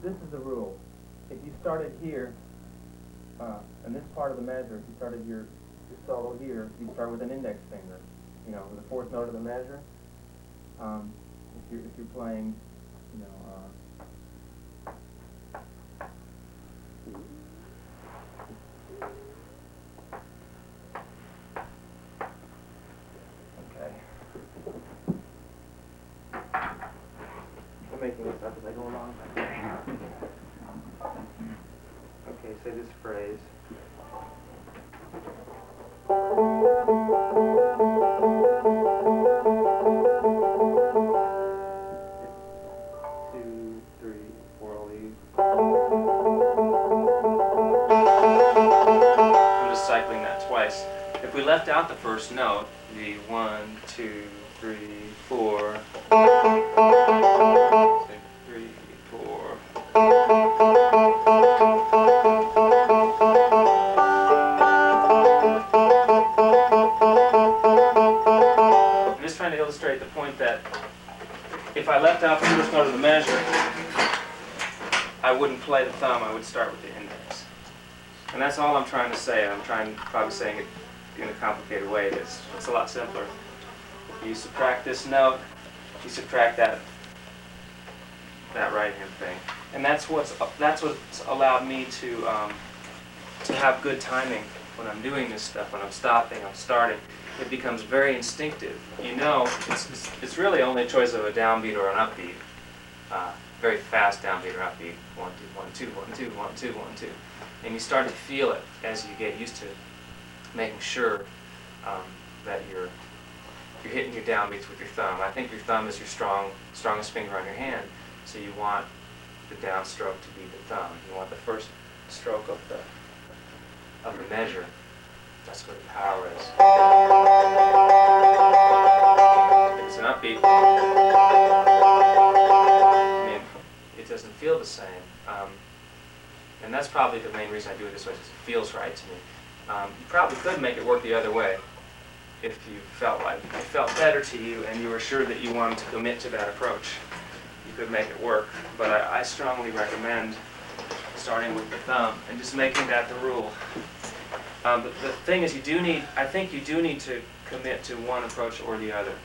this is the rule. If you started here, in this part of the measure, if you started your solo here, you start with an index finger, you know, with the fourth note of the measure. If you're playing, you know, okay. I'm making this up as I go along. Okay, say this phrase. Cycling that twice. If we left out the first note, the 1, 2, 3, 4, 3, 4. I'm just trying to illustrate the point that if I left out the first note of the measure, I wouldn't play the thumb, I would start with the index. And that's all I'm trying to say. I'm probably saying it in a complicated way. It's a lot simpler. You subtract this note, you subtract that right hand thing, and that's what's allowed me to have good timing when I'm doing this stuff. When I'm stopping, I'm starting. It becomes very instinctive. You know, it's really only a choice of a downbeat or an upbeat. Very fast downbeat or upbeat. 1, 2, 1, 2, 1, 2, 1, 2, 1, 2. And you start to feel it as you get used to making sure that you're hitting your downbeats with your thumb. I think your thumb is your strongest finger on your hand, so you want the downstroke to be the thumb. You want the first stroke of the measure. That's where the power is. If it's an upbeat, I mean, it doesn't feel the same. And that's probably the main reason I do it this way, because it feels right to me. You probably could make it work the other way if you felt like it felt better to you and you were sure that you wanted to commit to that approach. You could make it work, but I strongly recommend starting with the thumb and just making that the rule. But the thing is, I think you do need to commit to one approach or the other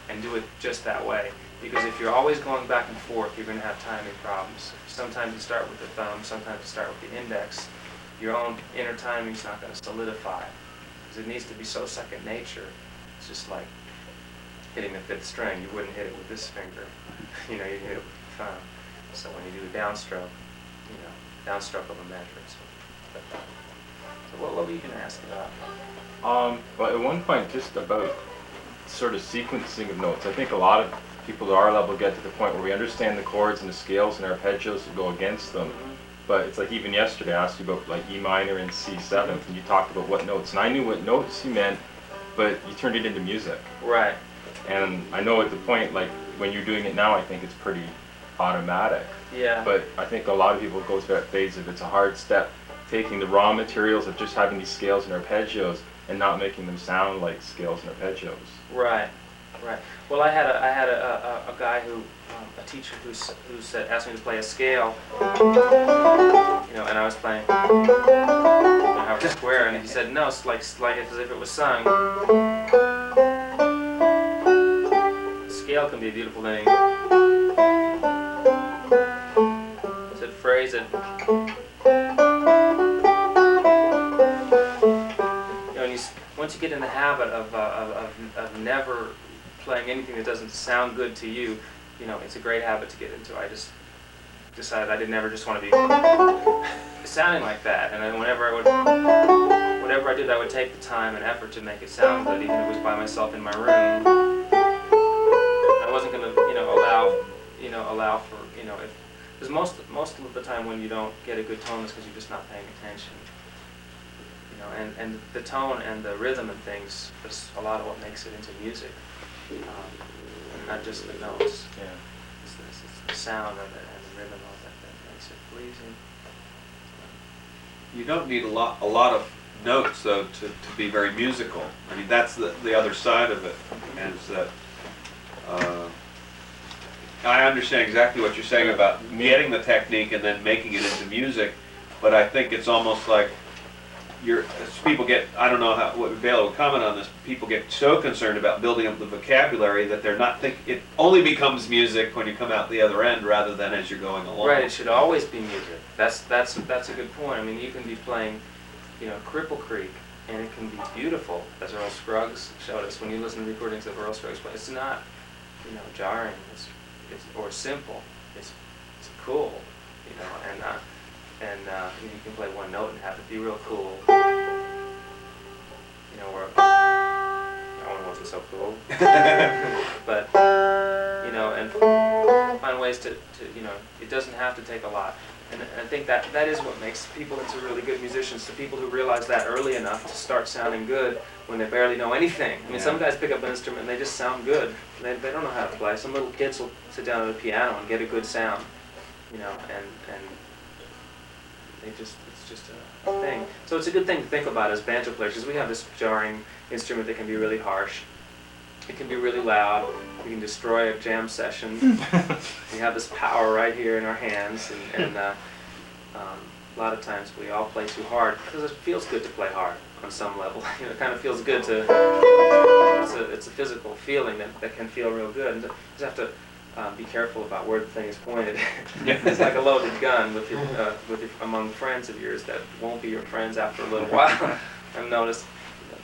and do it just that way. Because if you're always going back and forth, you're going to have timing problems. Sometimes you start with the thumb, sometimes you start with the index. Your own inner timing's not going to solidify, because it needs to be so second nature. It's just like hitting the fifth string. You wouldn't hit it with this finger. You know, you'd hit it with the thumb. So when you do a downstroke, you know, downstroke of a measure. So what were you going to ask about? Well, at one point, just about sort of sequencing of notes. I think a lot of people at our level get to the point where we understand the chords and the scales and arpeggios that go against them. Mm-hmm. But it's like even yesterday I asked you about like E minor and C7, and you talked about what notes. And I knew what notes you meant, but you turned it into music. Right. And I know at the point, like when you're doing it now, I think it's pretty automatic. Yeah. But I think a lot of people go through that phase of it's a hard step, taking the raw materials of just having these scales and arpeggios and not making them sound like scales and arpeggios. Right. Right. Well, I had a guy a teacher who said, asked me to play a scale, you know, and I was playing Howard Square, and he said, no, it's like as if it was sung. The scale can be a beautiful thing. He said, phrase it. You know, and once you get in the habit of never playing anything that doesn't sound good to you, you know, it's a great habit to get into. I just decided I didn't ever just want to be sounding like that, and then whatever I did, I would take the time and effort to make it sound good, even if it was by myself in my room. I wasn't going to, you know, allow for, you know, because most of the time when you don't get a good tone, it's because you're just not paying attention. You know, and the tone and the rhythm and things is a lot of what makes it into music. Not just the notes. Yeah. It's the sound of it and the rhythm of it that makes it pleasing. You don't need a lot of notes though to be very musical. I mean, that's the other side of it, is that I understand exactly what you're saying about getting the technique and then making it into music, but I think it's almost like people get, I don't know what Bela would comment on this, people get so concerned about building up the vocabulary that they're not it only becomes music when you come out the other end rather than as you're going along. Right, it should always be music. That's a good point. I mean, you can be playing, Cripple Creek, and it can be beautiful, as Earl Scruggs showed us. When you listen to recordings of Earl Scruggs play, it's not, jarring, or simple. It's cool, and you can play one note and have it be real cool. Where that one wasn't so cool. But and find ways to it doesn't have to take a lot. And I think that is what makes people into really good musicians, the people who realize that early enough to start sounding good when they barely know anything. I mean, some guys pick up an instrument and they just sound good. They don't know how to play. Some little kids will sit down at a piano and get a good sound, and it's just a thing. So it's a good thing to think about as banjo players, because we have this jarring instrument that can be really harsh. It can be really loud. We can destroy a jam session. We have this power right here in our hands, and a lot of times we all play too hard because it feels good to play hard on some level. It kind of feels good to. It's a physical feeling that can feel real good. And you just have to be careful about where the thing is pointed. It's like a loaded gun with your among friends of yours that won't be your friends after a little while. I've noticed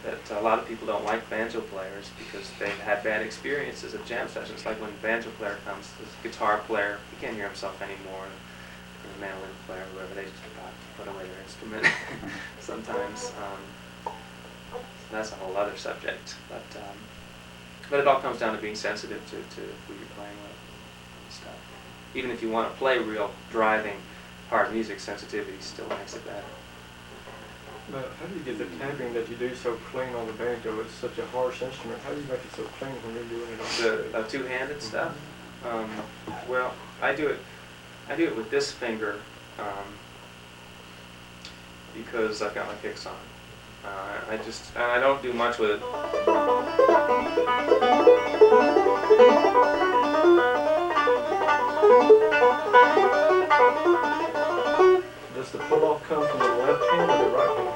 that a lot of people don't like banjo players because they've had bad experiences at jam sessions. Like when a banjo player comes, the guitar player, he can't hear himself anymore, and the mandolin player, whoever, they just put away their instrument sometimes. So that's a whole other subject. But it all comes down to being sensitive to who you're playing with and stuff. Even if you want to play real driving, hard music, sensitivity still makes it better. But how do you get the tapping that you do so clean on the banjo? It's such a harsh instrument. How do you make it so clean when you're doing it on the two-handed stuff? Well, I do it with this finger because I've got my picks on. I don't do much with it. Does the pull-off come from the left hand or the right hand?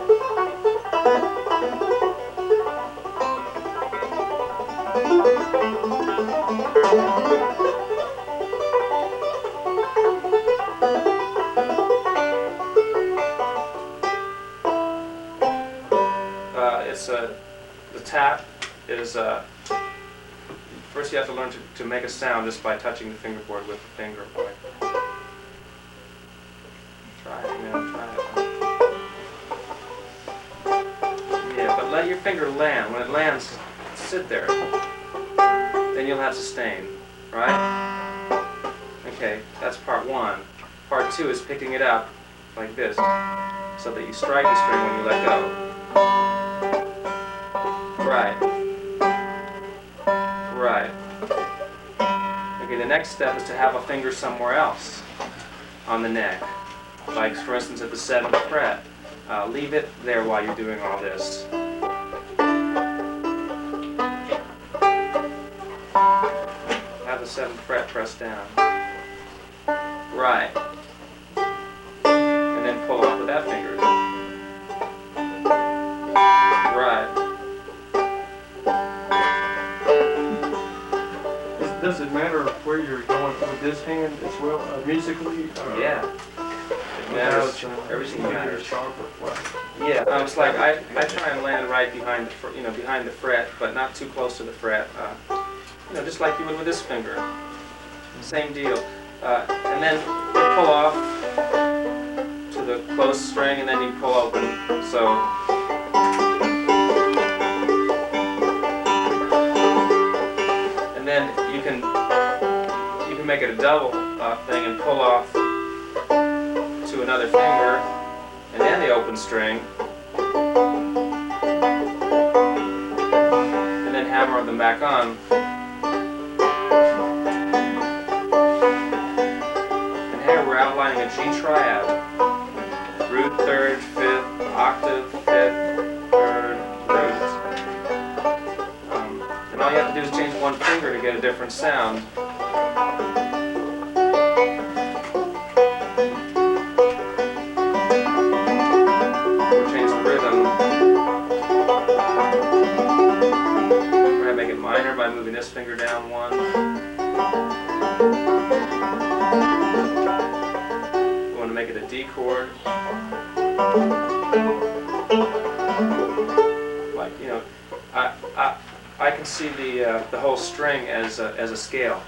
The tap is first you have to learn to make a sound just by touching the fingerboard with the finger. Try it. Yeah, but let your finger land. When it lands, sit there. Then you'll have sustain, right? Okay, that's part one. Part two is picking it up like this, so that you strike the string when you let go. Right. Okay, the next step is to have a finger somewhere else on the neck. Like, for instance, at the 7th fret. Leave it there while you're doing all this. Have the 7th fret pressed down. Right. And then pull off with that finger. Right. Does it matter where you're going with this hand as well, musically? Yeah. It matters. Everything matters. Yeah, it's like I try and land right behind the fret, but not too close to the fret. Just like you would with this finger. Same deal. And then you pull off to the close string, and then you pull open. So. And then you can make it a double thing and pull off to another finger, and then the open string, and then hammer them back on. And here we're outlining a G triad. Root, 3rd, 5th, octave, 5th, 3rd, root. And all you have to do is change one finger to get a different sound. down one. You want to make it a D chord. Like, you know, I can see the whole string as a scale,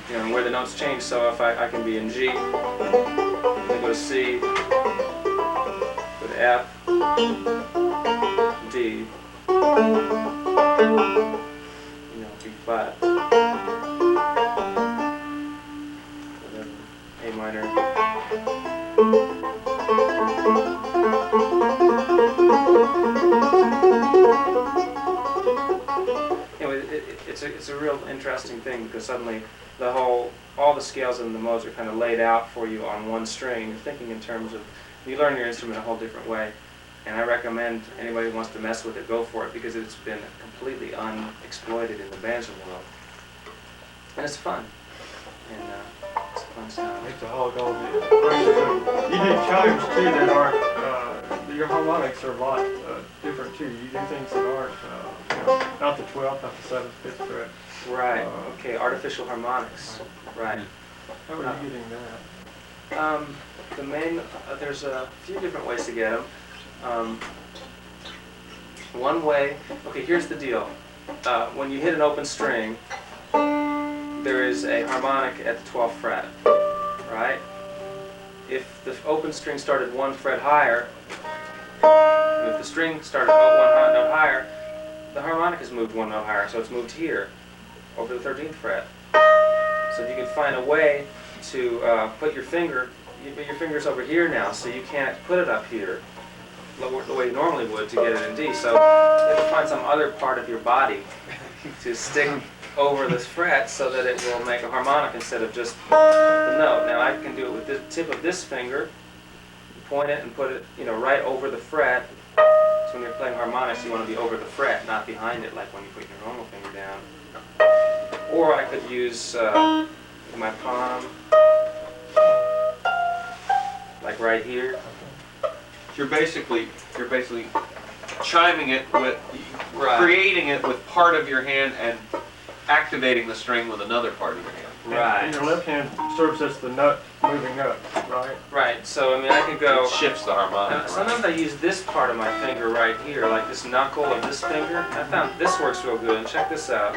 you know, where the notes change. So if I can be in G, then go to C, go to F, D, you know, B flat, whatever, A minor. It's a real interesting thing because suddenly all the scales and the modes are kind of laid out for you on one string. You're thinking in terms of, you learn your instrument a whole different way. And I recommend anybody who wants to mess with it, go for it, because it's been completely unexploited in the banjo world. And it's fun. And it's fun I stuff. hate to hog all the questions. You do chimes too that aren't, your harmonics are a lot different too. You do things that aren't, you know, not the 12th, not the 7th, 5th fret. Right, okay, artificial harmonics. Right. How are you getting that? The main, there's a few different ways to get them. One way, okay, here's the deal. When you hit an open string, there is a harmonic at the 12th fret, right? If the open string started one fret higher, if the string started one note higher, the harmonic is moved one note higher, so it's moved here, over the 13th fret. So if you can find a way to put your finger's over here now, so you can't put it up here the way you normally would to get it in D. So you have to find some other part of your body to stick over this fret so that it will make a harmonic instead of just the note. Now I can do it with the tip of this finger, point it and put it, you know, right over the fret. So when you're playing harmonics, you want to be over the fret, not behind it, like when you put your normal finger down. Or I could use my palm, like right here. You're basically chiming it with, Right. creating it with part of your hand and activating the string with another part of your hand. Right. And your left hand serves as the nut, moving nut, right? Right. So I mean, I could go. It shifts the harmonic. Sometimes I use this part of my finger right here, like this knuckle of this finger. I found this works real good. And check this out.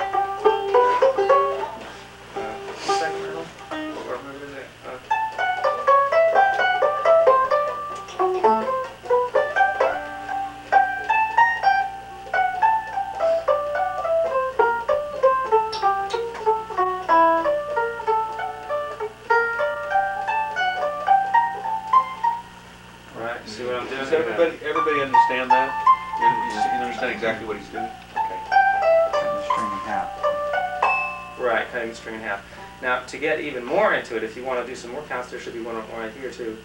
Second row. Or whatever it is. Right. See what I'm doing? Does everybody understand that? You understand exactly what he's doing? Okay. The string in half. Right, cutting the string in half. Now, to get even more into it, if you want to do some more counts, there should be one right here too.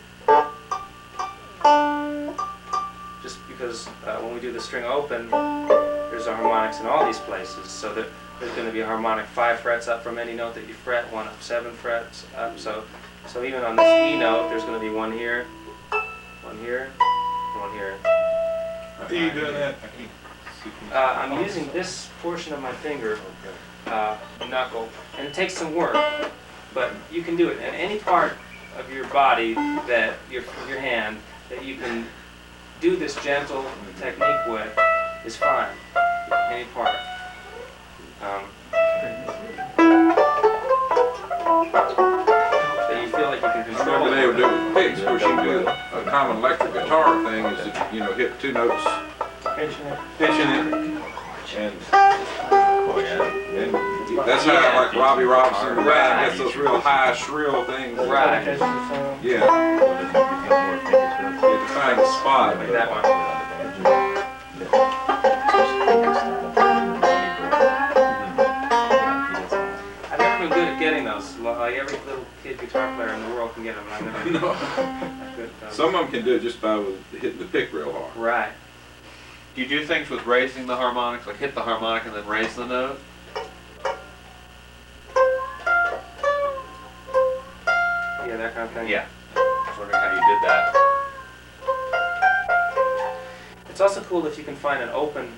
Just because when we do the string open, there's a harmonics in all these places. So that there's going to be a harmonic 5 frets up from any note that you fret, one up 7 frets up. So even on this E note, there's going to be one here, and one here. How are you doing that? I'm using this portion of my finger, knuckle, and it takes some work, but you can do it. And any part of your body that your hand that you can do this gentle technique with is fine. Any part. That you feel like you can I've control. been able to do it with picks, where you do a common electric guitar thing is that, you know, hit 2 notes, Pinching it. pitching it, and that's how, like, Robbie Robinson and the band gets those real high, shrill things. Right. Catches the sound. Yeah, you have to find the spot. Like that one. I've never been good at getting those. Like every little kid guitar player in the world can get them. I've never No. good at those. Some of them can do it just by hitting the pick real hard. Right. Do you do things with raising the harmonics, like hit the harmonic and then raise the note? Yeah, that kind of thing. Yeah. I was wondering how you did that. It's also cool if you can find an open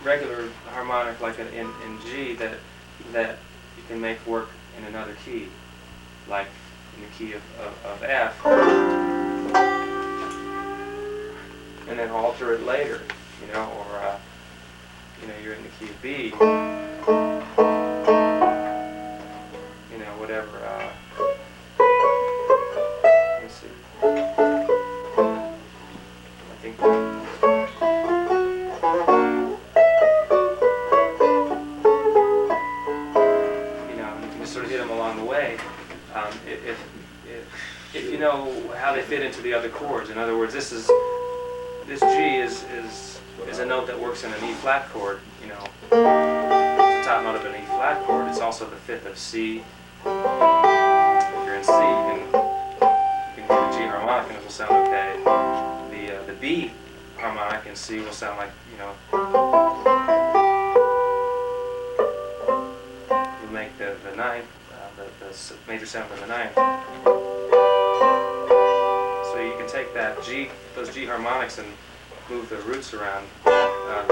regular harmonic like in G that that you can make work in another key, like in the key of F, and then alter it later, you know, or you know, you're in the key of B, you know, whatever. Let me see. I think. Sort of hit them along the way, if you know how they fit into the other chords. In other words, this G is a note that works in an E flat chord. You know, it's the top note of an E flat chord. It's also the fifth of C. If you're in C, you can hear the G harmonic and it will sound okay. The B harmonic in C will sound like, you know, make the ninth, the major seventh of the ninth. So you can take that G, those G harmonics, and move the roots around. That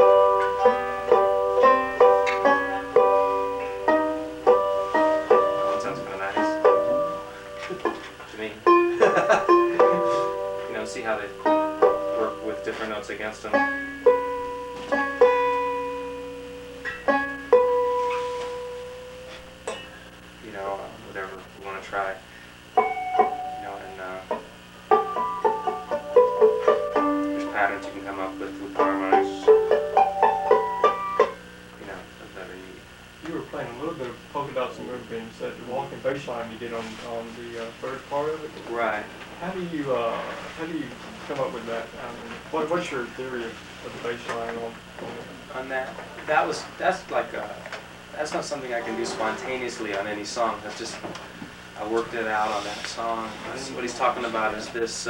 sounds kind of nice to me. You know, see how they work with different notes against them. Whatever you want to try, you know, and there's patterns you can come up with harmonics, you know, that are neat. You were playing a little bit of polka dots and river beans, that the walking bass line you did on the third part of it. Right. How do you come up with that? What's your theory of the bass line on that? That's not something I can do spontaneously on any song. That's just, I worked it out on that song. What he's talking about is this,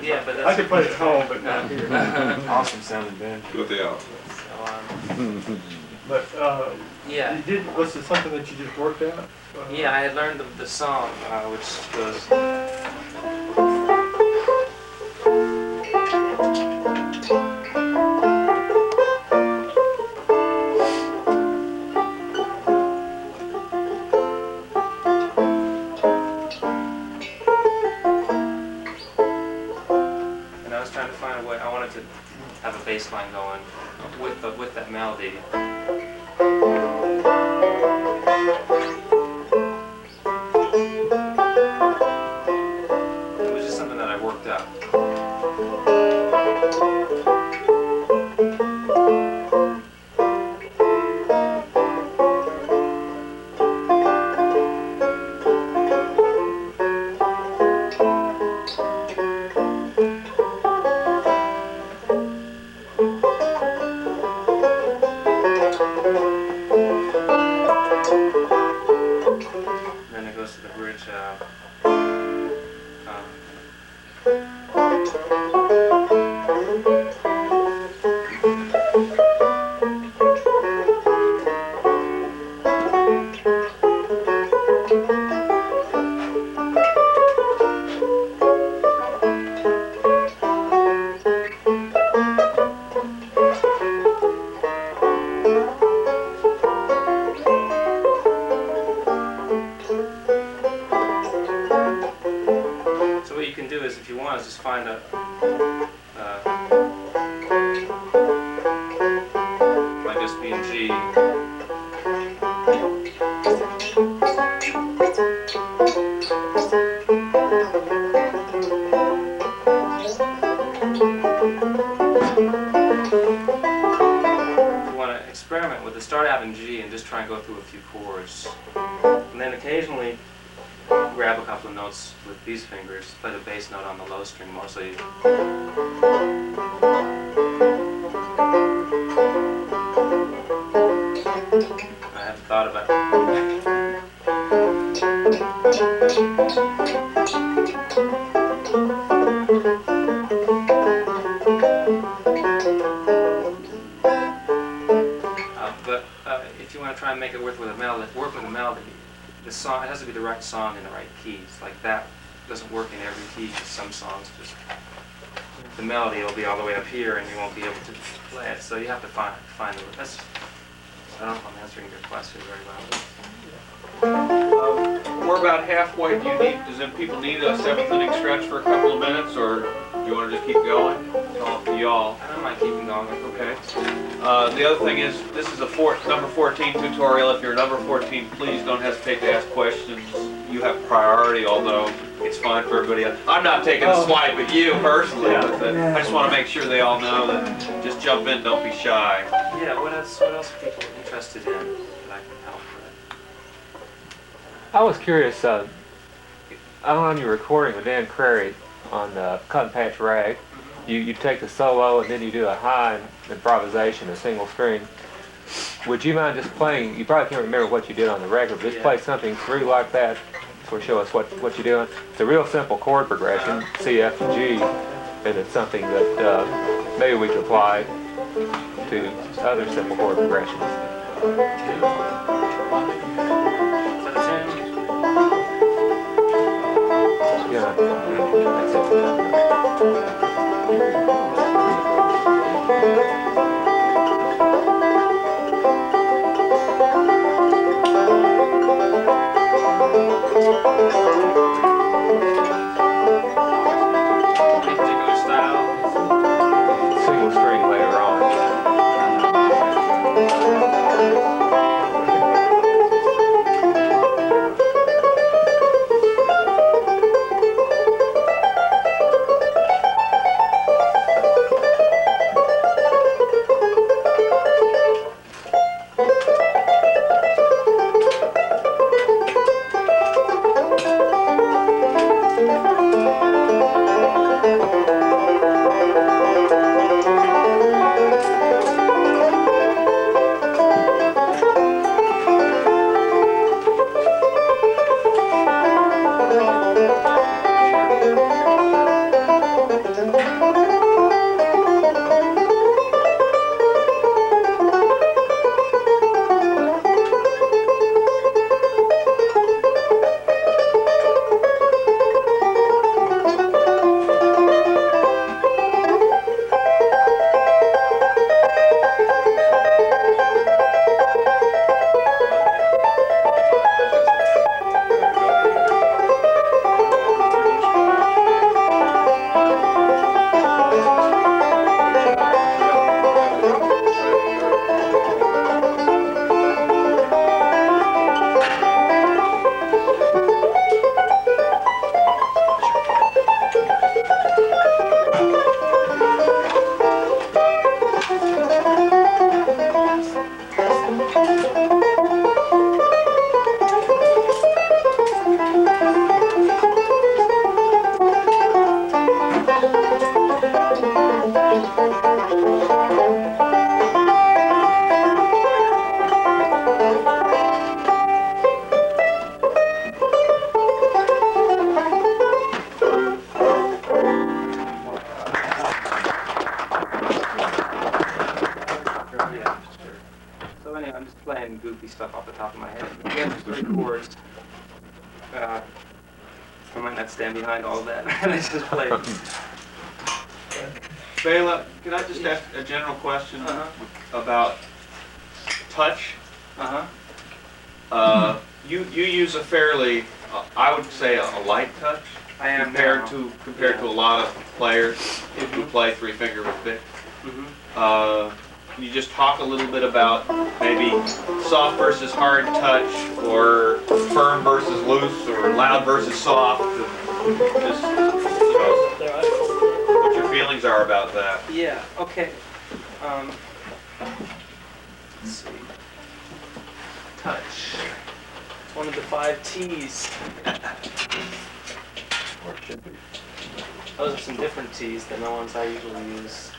yeah, but that's I could play it at home, but not here. Awesome sounding band. With the album. so, But yeah. Was it something that you just worked out? Yeah, I had learned the song, which goes. And I was trying to find a way. I wanted to have a bass line going with that melody. It was just something that I worked out. Then it goes to the bridge. So what you can do is, if you want, is just find a might just be in G. If you want to experiment with and G and just try and go through a few chords. And then occasionally grab a couple of notes with these fingers, play the bass note on the low string mostly. I haven't thought about it. But if you want to try and make it work with a melody, the song, it has to be the right song in the right keys. Like that doesn't work in every key, because some songs just, the melody will be all the way up here and you won't be able to play it. So you have to find the, that's, I don't know if I'm answering your question very well. We're about halfway. Does people need a seventh inning stretch for a couple of minutes, or do you want to just keep going? It's all up to y'all. I don't mind keeping going. Okay. The other thing is, this is a number 14 tutorial. If you're number 14, please don't hesitate to ask questions. You have priority, although it's fine for everybody else. I'm not taking a swipe at you personally, but I just want to make sure they all know that just jump in, don't be shy. Yeah, what else are people interested in that I can help with? I was curious, I'm on your recording with Dan Crary on Cotton Patch Rag. You take the solo and then you do a high improvisation, a single string. Would you mind just playing, you probably can't remember what you did on the record, but just play something through like that to show us what you're doing. It's a real simple chord progression, C, F, and G, and it's something that maybe we could apply to other simple chord progressions. Yeah, that's Any particular style? single string later on. goofy stuff off the top of my head. Again, there's 3 chords. I might not stand behind all of that. I just play. Bela, can I just ask a general question about touch? You use a fairly, I would say, a light touch. I am compared to a lot of players who play 3-finger with Vic. Can you just talk a little bit about maybe soft versus hard touch, or firm versus loose, or loud versus soft? Just, you know, what your feelings are about that. Yeah. Okay. Let's see. touch. It's one of the 5 T's. Or it should be. Those are some different T's than the ones I usually use.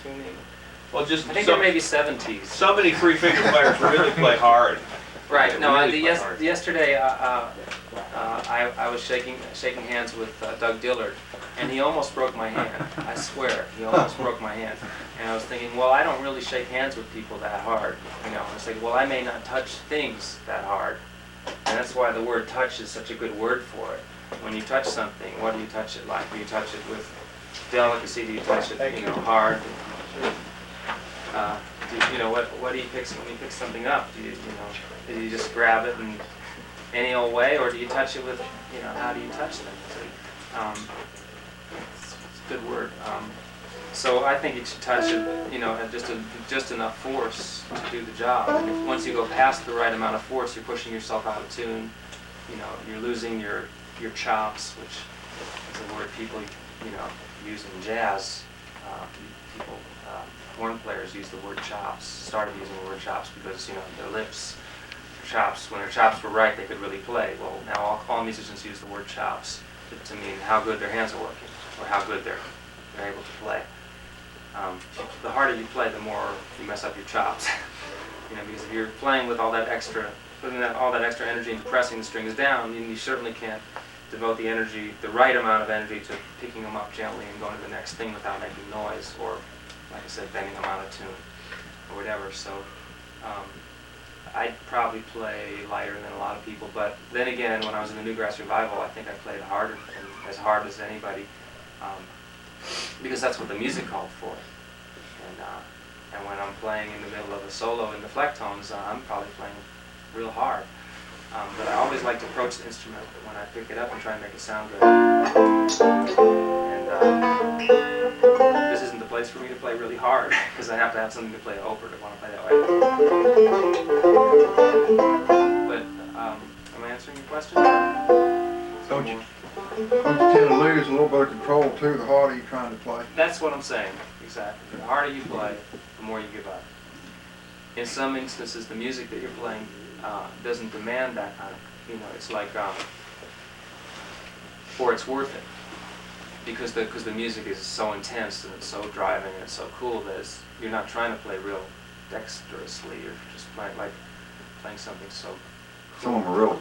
Tuning. Well, just I think there may be 7 T's. so many free finger players really play hard. Right. No, Really play hard. yesterday I was shaking hands with Doug Dillard, and he almost broke my hand. I swear, he almost broke my hand. And I was thinking, well, I don't really shake hands with people that hard. You know, it's like, well, I may not touch things that hard, and that's why the word touch is such a good word for it. When you touch something, what do you touch it like? Do you touch it with delicacy? Do you touch it, you know, hard? What do you pick when you pick something up? Do you just grab it in any old way, or do you touch it with, how do you touch things? It's a good word. So I think you should touch it, at just enough force to do the job. And once you go past the right amount of force, you're pushing yourself out of tune. You're losing your chops, which is a word people, use in jazz. People, horn players use the word chops, started using the word chops because, their lips, chops, when their chops were right, they could really play. Well, now all musicians use the word chops to mean how good their hands are working, or how good they're able to play. The harder you play, the more you mess up your chops. Because if you're playing with all that extra, putting all that extra energy into pressing the strings down, you certainly can't devote the right amount of energy to picking them up gently and going to the next thing without making noise, or, like I said, bending them out of tune, or whatever. So I'd probably play lighter than a lot of people, but then again, when I was in the Newgrass Revival, I think I played harder, and as hard as anybody, because that's what the music called for. And when I'm playing in the middle of a solo in the Fleck tones, I'm probably playing real hard. But I always like to approach the instrument when I pick it up and try and make it sound good. And this isn't the place for me to play really hard, because I have to have something to play over to want to play that way. But am I answering your question? Don't you tend to lose a little bit of control too, the harder you're trying to play? That's what I'm saying, exactly. The harder you play, the more you give up. In some instances, the music that you're playing doesn't demand that kind of, it's like, or it's worth it. Because the music is so intense and it's so driving and it's so cool that you're not trying to play real dexterously. You're just playing something so Some of them are really